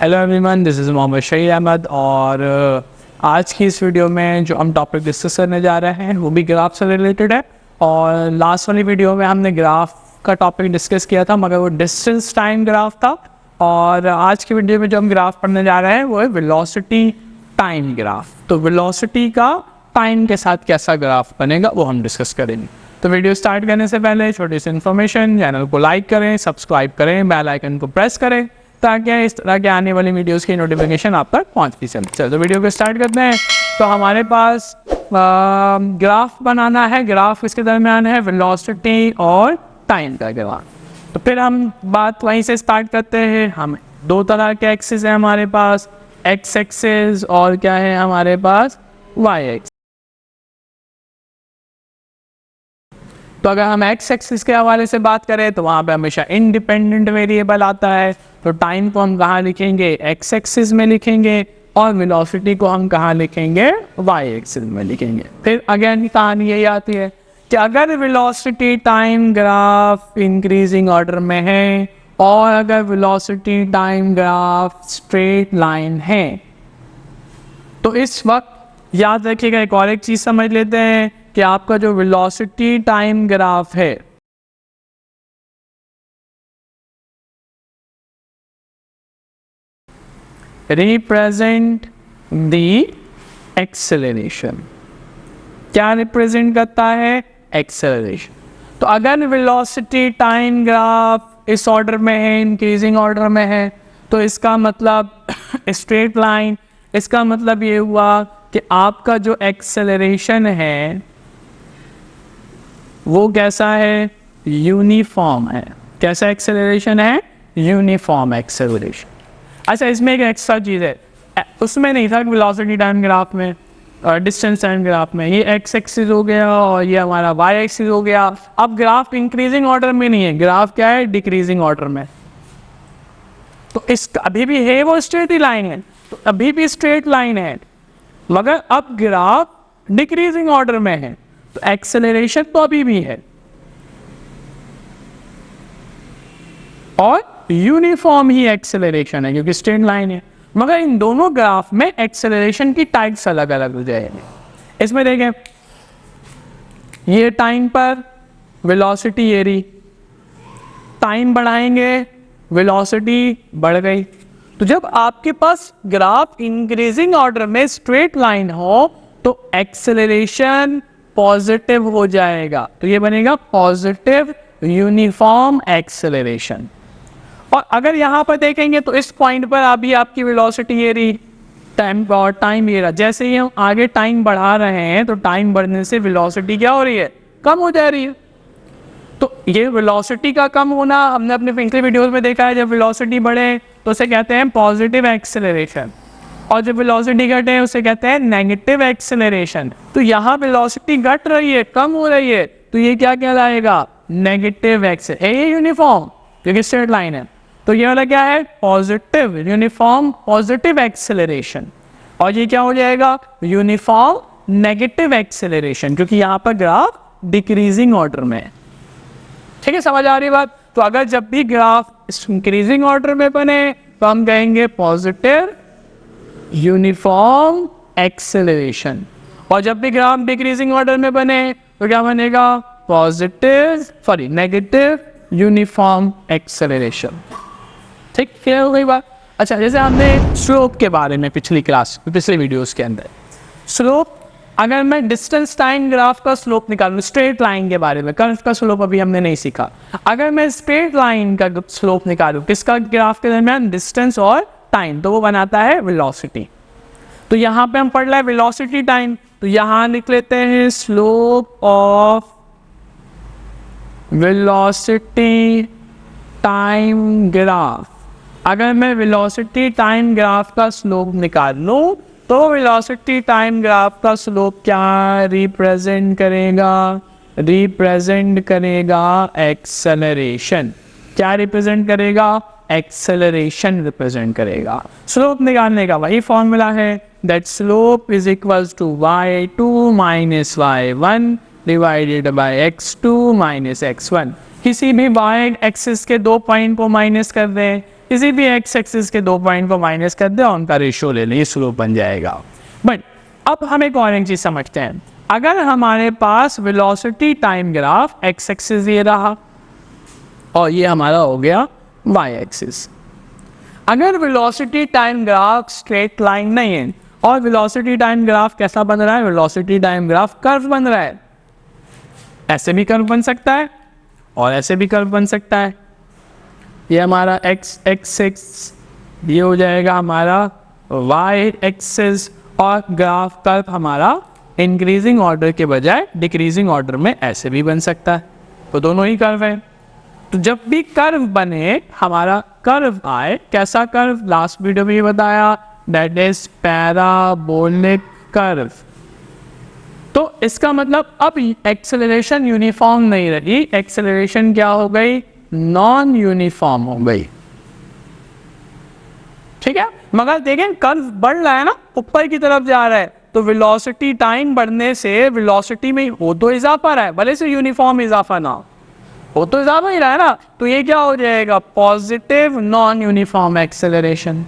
Hello everyone, this is Mohammad Shahid Ahmed और आज की इस वीडियो में जो हम टॉपिक डिस्कस करने जा रहे हैं वो भी ग्राफ से रिलेटेड है। और लास्ट वाली वीडियो में हमने ग्राफ का टॉपिक डिस्कस किया था, मगर वो डिस्टेंस टाइम ग्राफ था। और आज की वीडियो में जो हम ग्राफ पढ़ने जा रहे हैं वो है वेलोसिटी टाइम ग्राफ। तो वेलोसिटी का टाइम के साथ कैसा ग्राफ बनेगा वो हम डिस्कस करेंगे। तो वीडियो स्टार्ट करने से पहले छोटी सी इन्फॉर्मेशन, चैनल को लाइक करें, सब्सक्राइब करें, बेल आइकन को प्रेस करें ताकि इस तरह के आने वाली वीडियोस की नोटिफिकेशन आप तक पहुंचती चले। तो वीडियो को स्टार्ट करते हैं। तो हमारे पास ग्राफ बनाना है। ग्राफ इसके दरमियान है वेलोसिटी और टाइम का ग्राफ। तो फिर हम बात वहीं से स्टार्ट करते हैं। हम दो तरह के एक्सिस है हमारे पास, एक्स एक्सिस और क्या है हमारे पास वाई एक्सिस। तो अगर हम एक्स एक्सिस के हवाले से बात करें तो वहाँ पे हमेशा इंडिपेंडेंट वेरिएबल आता है। तो टाइम को हम कहाँ लिखेंगे, एक्स एक्सिस में लिखेंगे, और वेलोसिटी को हम कहाँ लिखेंगे, वाई एक्सिस में लिखेंगे। फिर अगेन कहानी यही आती है कि अगर velocity time graph increasing order में है और अगर velocity time graph straight line है तो इस वक्त याद रखिएगा, एक और एक चीज़ समझ लेते हैं कि आपका जो वेलोसिटी टाइम ग्राफ है रिप्रेजेंट द एक्सेलरेशन। क्या रिप्रेजेंट करता है, एक्सेलरेशन। तो अगर वेलोसिटी टाइम ग्राफ इस ऑर्डर में है, इंक्रीजिंग ऑर्डर में है, तो इसका मतलब स्ट्रेट लाइन, इसका मतलब ये हुआ कि आपका जो एक्सेलरेशन है वो कैसा है, यूनिफॉर्म है। कैसा एक्सेलरेशन है, यूनिफॉर्म एक्सेलरेशन। अच्छा, इसमें एक एक्स्ट्रा चीज़ है, उसमें नहीं था वेलोसिटी टाइम ग्राफ में और डिस्टेंस टाइम ग्राफ में। ये एक्स एक्सिस हो गया और ये हमारा वाई एक्सिस हो गया। अब ग्राफ इंक्रीजिंग ऑर्डर में नहीं है, ग्राफ क्या है, डिक्रीजिंग ऑर्डर में। तो इस अभी भी है वो स्ट्रेट ही लाइन है, तो अभी भी स्ट्रेट लाइन है, मगर अब ग्राफ डिक्रीजिंग ऑर्डर में है। तो एक्सेलरेशन तो अभी भी है और यूनिफॉर्म ही एक्सेलरेशन है क्योंकि स्ट्रेट लाइन है, मगर इन दोनों ग्राफ में एक्सेलरेशन की टाइप्स अलग अलग हो जाएंगे। इसमें देखें, ये टाइम पर वेलोसिटी ये रही, टाइम बढ़ाएंगे वेलोसिटी बढ़ गई। तो जब आपके पास ग्राफ इंक्रीजिंग ऑर्डर में स्ट्रेट लाइन हो तो एक्सेलरेशन पॉजिटिव हो जाएगा, तो ये बनेगा पॉजिटिव यूनिफॉर्म एक्सेलरेशन। और अगर यहाँ पर देखेंगे तो इस पॉइंट पर अभी आपकी वेलोसिटी ये रही, टाइम और टाइम ये रहा। जैसे ही हम आगे टाइम बढ़ा रहे हैं तो टाइम बढ़ने से वेलोसिटी क्या हो रही है, कम हो जा रही है। तो ये वेलोसिटी का कम होना हमने अपने पिछले वीडियोस में देखा है। जब वेलोसिटी बढ़े तो उसे कहते हैं पॉजिटिव एक्सेलरेशन, और जब वेलोसिटी घटे उसे कहते हैं नेगेटिव एक्सेलरेशन। तो यहाँ वेलोसिटी घट रही है, कम हो रही है, तो ये क्या कहलाएगा, नेगेटिव एक्सेलरेशन। ये यूनिफॉर्म क्योंकि स्ट्रेट लाइन है, तो ये वाला क्या है, पॉजिटिव यूनिफॉर्म पॉजिटिव एक्सेलरेशन। और ये क्या हो जाएगा, यूनिफॉर्म नेगेटिव एक्सेलरेशन, क्योंकि यहाँ पर ग्राफ डिक्रीजिंग ऑर्डर में है। ठीक है, समझ आ रही बात। तो अगर जब भी ग्राफ इंक्रीजिंग ऑर्डर में बने तो हम कहेंगे पॉजिटिव यूनिफॉर्म एक्सेलरेशन, और जब भी ग्राफ डिक्रीजिंग ऑर्डर में बने तो क्या बनेगा, नेगेटिव यूनिफॉर्म एक्सेलरेशन। ठीक, क्लियर हो गई बात। अच्छा, जैसे हमने स्लोप के बारे में पिछली वीडियोस के अंदर, स्लोप, अगर मैं डिस्टेंस टाइम ग्राफ का स्लोप निकालूं, स्ट्रेट लाइन के बारे में, कर्व का स्लोप अभी हमने नहीं सीखा। अगर मैं स्ट्रेट लाइन का स्लोप निकालूं, किसका, ग्राफ के दरमियान डिस्टेंस और टाइम, तो वो बनाता है वेलोसिटी। तो यहाँ पे हम पढ़ रहे हैं वेलोसिटी टाइम, तो यहाँ लिख लेते हैं slope of velocity time graph. अगर मैं वेलोसिटी टाइम ग्राफ का स्लोप निकाल लूं तो वेलोसिटी टाइम ग्राफ का स्लोप क्या रिप्रेजेंट करेगा, एक्सेलरेशन। क्या रिप्रेजेंट करेगा, एक्सेलरेशन रिप्रेजेंट करेगा। स्लोप निकालने का वही फॉर्मूला है, that slope is equals to y2 minus y1 divided by x2 minus x1। किसी भी y एक्सिस के दो पॉइंट को माइनस कर दें, किसी भी एक्स एक्सिस के 2 पॉइंट को माइनस कर दे और उनका रेशियो ले लें, ये स्लोप बन जाएगा। बट अब हम एक और एक चीज समझते हैं, अगर हमारे पास velocity time graph X axis ये रहा और ये हमारा हो गया वाई एक्सिस, अगर velocity time graph straight line नहीं है और वेलोसिटी टाइम ग्राफ कैसा बन रहा है, वेलोसिटी टाइम ग्राफ कर्व बन रहा है, ऐसे भी कर्व बन सकता है और ऐसे भी कर्व बन सकता है। ये हमारा एक्स एक्सिस, ये हो जाएगा हमारा वाई एक्सिस और ग्राफ कर्व हमारा इंक्रीजिंग ऑर्डर के बजाय डिक्रीजिंग ऑर्डर में ऐसे भी बन सकता है, तो दोनों ही कर्व है। तो जब भी कर्व बने, हमारा कर्व आए, कैसा कर्व, लास्ट वीडियो में ये बताया, दैट इज पैराबोलिक कर्व। तो इसका मतलब अब एक्सेलरेशन यूनिफॉर्म नहीं रही, एक्सेलरेशन क्या हो गई, नॉन यूनिफॉर्म हो गई, ठीक है। मगर देखें कर्व बढ़ रहा है ना, ऊपर की तरफ जा रहा है, तो वेलोसिटी टाइम बढ़ने से वेलोसिटी में हो तो इजाफा रहा है, भले से यूनिफॉर्म इजाफा ना हो तो इजाफा ही रहा है ना, तो ये क्या हो जाएगा, पॉजिटिव नॉन यूनिफॉर्म एक्सेलरेशन।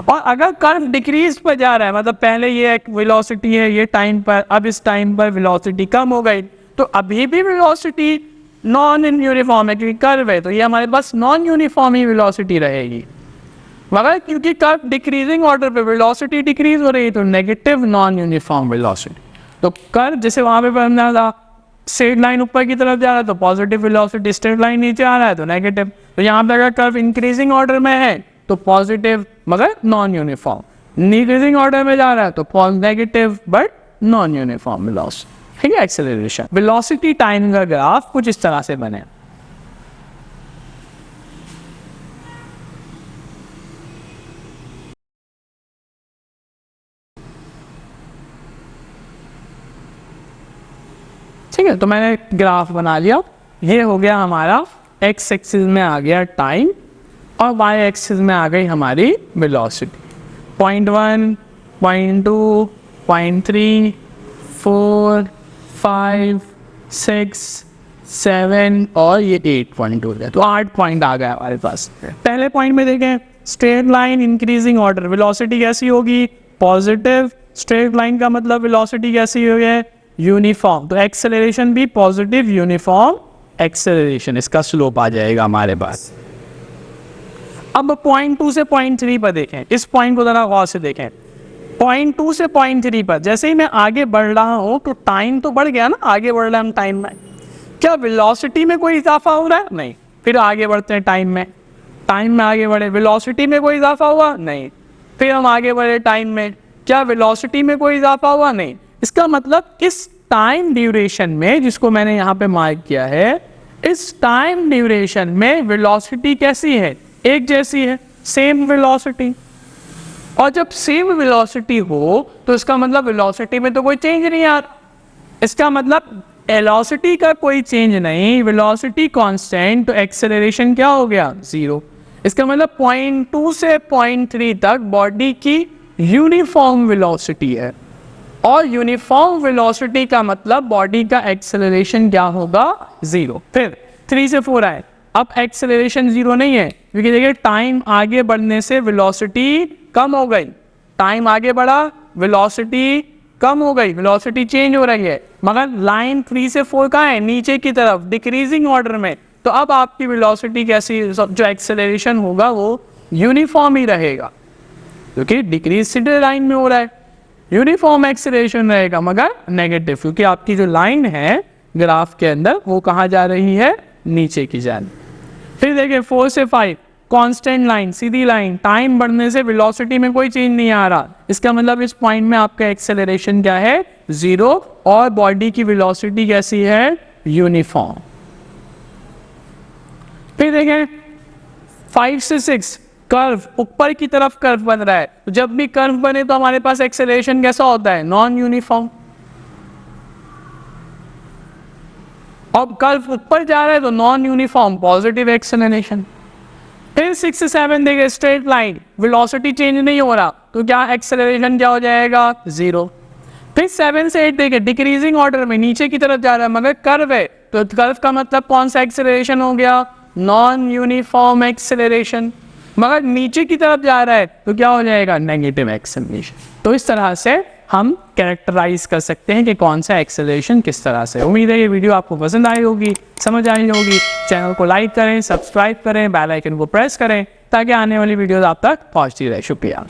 और अगर कर्व डिक्रीज पर जा रहा है, मतलब पहले ये एक वेलोसिटी है ये टाइम पर, अब इस टाइम पर वेलोसिटी कम हो गई, तो अभी भी वेलोसिटी नॉन यूनिफॉर्म है क्योंकि कर्व है, तो ये हमारे पास नॉन यूनिफॉर्म ही वेलोसिटी रहेगी। मगर क्योंकि कर्व डिक्रीजिंग ऑर्डर पे वेलोसिटी डिक्रीज हो रही है, तो नेगेटिव नॉन यूनिफॉर्म वेलोसिटी। तो कर्व जैसे वहां पे बनना था, स्ट्रेट लाइन ऊपर की तरफ जा रहा है तो पॉजिटिव वेलोसिटी, स्ट्रेट लाइन नीचे आ रहा है तो नेगेटिव। तो यहाँ पे अगर कर्व इंक्रीजिंग ऑर्डर में है तो पॉजिटिव मगर नॉन यूनिफॉर्म, डिक्रीजिंग ऑर्डर में जा रहा है तो negative but non uniform velocity, ठीक है। एक्सेलरेशन वेलोसिटी टाइम का ग्राफ कुछ इस तरह से बने। ठीक है, तो मैंने ग्राफ बना लिया, ये हो गया हमारा एक्स एक्सिस में आ गया टाइम और वाई एक्सिस में आ गई हमारी वेलोसिटी। 0.1, 0.2, 0.3, 4, 5, 6, 7 और ये 8 पॉइंट हो गया, तो 8 पॉइंट आ गया हमारे पास। पहले पॉइंट में देखें, straight line increasing order, velocity कैसी होगी, पॉजिटिव। स्ट्रेट लाइन का मतलब वेलोसिटी कैसी हो गई, यूनिफॉर्म, तो एक्सेलरेशन भी पॉजिटिव यूनिफॉर्म एक्सेलरेशन, इसका स्लोप आ जाएगा हमारे पास। अब 0.2 से 0.3 पर देखें, इस पॉइंट को जरा गौर से देखें। 0.2 से 0.3 पर जैसे ही मैं आगे बढ़ रहा हूं तो टाइम तो बढ़ गया ना, आगे बढ़ रहा है हम टाइम में, क्या वेलोसिटी में कोई इजाफा हो रहा है, नहीं। फिर आगे बढ़ते हैं टाइम में आगे बढ़े, वेलोसिटी में कोई इजाफा हुआ, नहीं। फिर हम आगे बढ़े टाइम में, क्या वेलोसिटी में कोई इजाफा हुआ, नहीं। इसका मतलब इस टाइम ड्यूरेशन में, जिसको मैंने यहाँ पे मार्क किया है, इस टाइम ड्यूरेशन में वेलोसिटी कैसी है, एक जैसी है, सेम वेलोसिटी। और जब सेम वेलोसिटी हो तो इसका मतलब वेलोसिटी में तो कोई चेंज नहीं आ रहा, इसका मतलब वेलोसिटी का कोई चेंज नहीं, वेलोसिटी कांस्टेंट, तो एक्सेलरेशन क्या हो गया, 0। इसका मतलब 0.2 से 0.3 तक बॉडी की यूनिफॉर्म वेलोसिटी है, और यूनिफॉर्म वेलोसिटी का मतलब बॉडी का एक्सेलरेशन क्या होगा, 0। फिर 3 से 4 आए, अब एक्सेलरेशन 0 नहीं है क्योंकि देखिए टाइम आगे बढ़ने से वेलोसिटी कम हो गई, टाइम आगे बढ़ा वेलोसिटी कम हो गई, वेलोसिटी चेंज हो रही है, मगर लाइन 3 से 4 कहाँ है, नीचे की तरफ डिक्रीजिंग ऑर्डर में। तो अब आपकी वेलोसिटी कैसी, जो एक्सेलरेशन होगा वो यूनिफॉर्म ही रहेगा क्योंकि डिक्रीज सीधे लाइन में हो रहा है, यूनिफॉर्म एक्सेलरेशन रहेगा मगर नेगेटिव, क्योंकि आपकी जो लाइन है ग्राफ के अंदर वो कहाँ जा रही है, नीचे की जान। फिर देखिए 4 से 5 कांस्टेंट लाइन, सीधी लाइन, टाइम बढ़ने से वेलोसिटी में कोई चेंज नहीं आ रहा, इसका मतलब इस पॉइंट में आपका एक्सेलरेशन क्या है, 0, और बॉडी की वेलोसिटी कैसी है, यूनिफॉर्म। फिर देखें 5 से 6 कर्व, ऊपर की तरफ कर्व बन रहा है, तो जब भी कर्व बने तो हमारे पास एक्सेलरेशन कैसा होता है, नॉन यूनिफॉर्म। अब कर्व ऊपर जा रहा है तो नॉन यूनिफॉर्म, पॉजिटिव एक्सेलरेशन। फिर 6 से 7 देखिए स्ट्रेट लाइन, वेलोसिटी चेंज नहीं हो रहा, तो क्या एक्सेलरेशन क्या हो जाएगा, 0। फिर 7 से 8 देखिए डिक्रीजिंग ऑर्डर में नीचे की तरफ जा रहा है मगर कर्व है, तो कर्व का मतलब कौन सा एक्सेलरेशन हो गया, नॉन यूनिफॉर्म एक्सेलरेशन। मगर नीचे की तरफ जा रहा है तो क्या हो जाएगा, नेगेटिव एक्सेलरेशन। तो इस तरह से हम कैरेक्टराइज कर सकते हैं कि कौन सा एक्सेलरेशन किस तरह से। उम्मीद है ये वीडियो आपको पसंद आई होगी, समझ आई होगी। चैनल को लाइक करें, सब्सक्राइब करें, बेल आइकन को प्रेस करें ताकि आने वाली वीडियोस आप तक पहुंचती रहे। शुक्रिया।